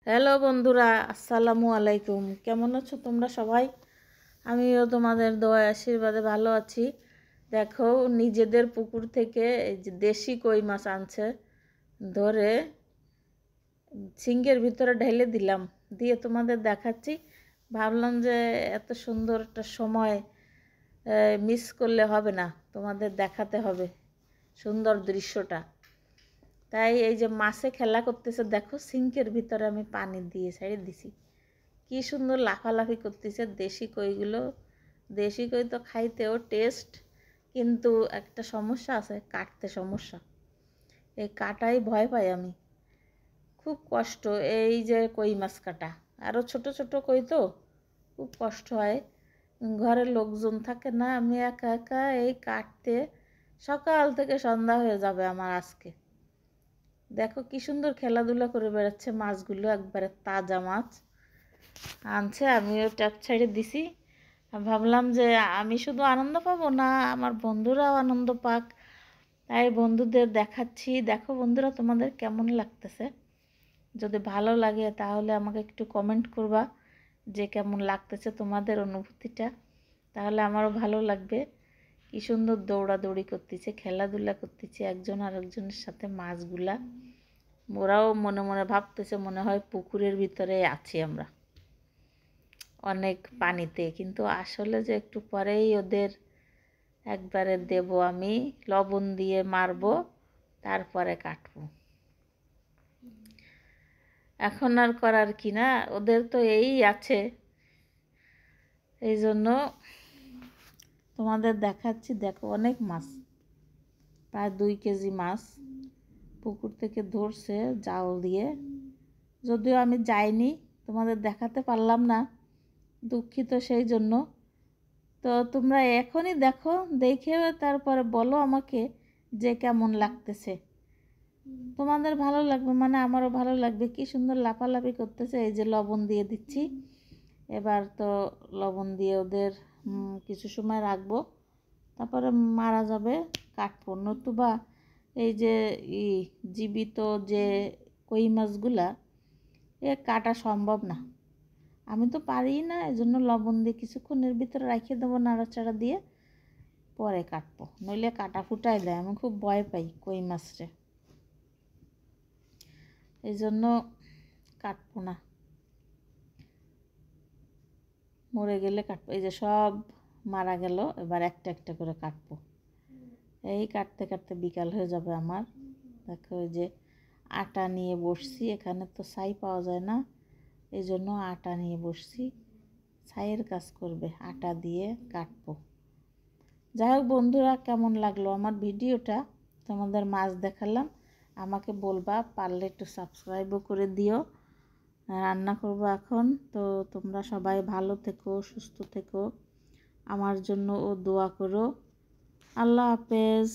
Hello বন্ধুরা, আসসালামু আলাইকুম। কেমন আছো তোমরা সবাই? আমিও তোমাদের দোয়া আশীর্বাদে ভালো আছি। দেখো, নিজেদের পুকুর থেকে এই যে দেশি কই মাছ আনছে, ধরে সিঙ্কের ভিতরে ঢেলে দিলাম, দিয়ে তোমাদের দেখাচ্ছি। ভাবলাম যে এত সুন্দর একটা সময় মিস করলে হবে না, তোমাদের দেখাতে হবে সুন্দর দৃশ্যটা। তাই এই যে মাছে খেলা করতেছে, দেখো সিঙ্কের ভিতরে আমি পানি দিয়ে ছেড়ে দিছি, কি সুন্দর লাফালাফি করতেছে দেশি কইগুলো। দেশি কই তো খাইতেও টেস্ট, কিন্তু একটা সমস্যা আছে, কাটতে সমস্যা। এই কাটাই ভয় পাই আমি, খুব কষ্ট এই যে কই মাছ কাটা। আরও ছোট ছোট কই তো খুব কষ্ট হয়, ঘরের লোকজন থাকে না, আমি একা একা এই কাটতে সকাল থেকে সন্ধ্যা হয়ে যাবে আমার আজকে। দেখো কি সুন্দর খেলাধুলা করে বেড়াচ্ছে মাছগুলো, একবারে তাজা মাছ আনছে, আমিও ট্যাপ ছেড়ে দিছি। ভাবলাম যে আমি শুধু আনন্দ পাবো না, আমার বন্ধুরাও আনন্দ পাক, তাই বন্ধুদের দেখাচ্ছি। দেখো বন্ধুরা, তোমাদের কেমন লাগতেছে? যদি ভালো লাগে তাহলে আমাকে একটু কমেন্ট করবা যে কেমন লাগতেছে তোমাদের অনুভূতিটা, তাহলে আমারও ভালো লাগবে। কি সুন্দর দৌড়াদৌড়ি করতেছে, খেলাধুলা করতেছে একজন আরেকজনের সাথে মাছগুলা। ওরাও মনে মনে ভাবতেছে মনে হয় পুকুরের ভিতরে আছি আমরা অনেক পানিতে, কিন্তু আসলে যে একটু পরেই ওদের একবারে দেব আমি, লবণ দিয়ে মারবো, তারপরে কাটবো। এখন আর করার কি না, ওদের তো এই আছে, এই জন্য তোমাদের দেখাচ্ছি। দেখো অনেক মাছ, প্রায় 2 কেজি মাছ পুকুর থেকে ধরছে জাল দিয়ে। যদিও আমি যাইনি, তোমাদের দেখাতে পারলাম না, দুঃখিত সেই জন্য। তো তোমরা এখনই দেখো, দেখে তারপরে বলো আমাকে যে কেমন লাগতেছে। তোমাদের ভালো লাগবে মানে আমারও ভালো লাগবে। কি সুন্দর লাফালাফি করতেছে। এই যে লবণ দিয়ে দিচ্ছি, এবার তো লবণ দিয়ে ওদের কিছু সময় রাখবো, তারপরে মারা যাবে, কাটবো। নতুবা এই যে জীবিত যে কই মাছগুলা কাটা সম্ভব না, আমি তো পারি না, এই জন্য লবণ দিয়ে কিছুক্ষণের ভিতরে রেখে দেবো নাড়াচাড়া দিয়ে, পরে কাটবো, নইলে কাটা ফুটায় দেয়। আমি খুব ভয় পাই কই মাছরে, এই জন্য কাটবো না, মরে গেলে কাটবো। এই যে সব মারা গেল, এবার একটা একটা করে কাটবো। এই কাটতে কাটতে বিকাল হয়ে যাবে আমার। দেখো ওই যে আটা নিয়ে বসছি, এখানে তো ছাই পাওয়া যায় না, এই জন্য আটা নিয়ে বসছি, ছাইয়ের কাজ করবে, আটা দিয়ে কাটবো। যাই হোক বন্ধুরা, কেমন লাগলো আমার ভিডিওটা, তোমাদের মাছ দেখালাম। আমাকে বলবা, পারলে একটু সাবস্ক্রাইবও করে দিও। রান্না করবো এখন। তো তোমরা সবাই ভালো থেকো, সুস্থ থেকো, আমার জন্য ও দোয়া করো। আল্লাহ হাফেজ।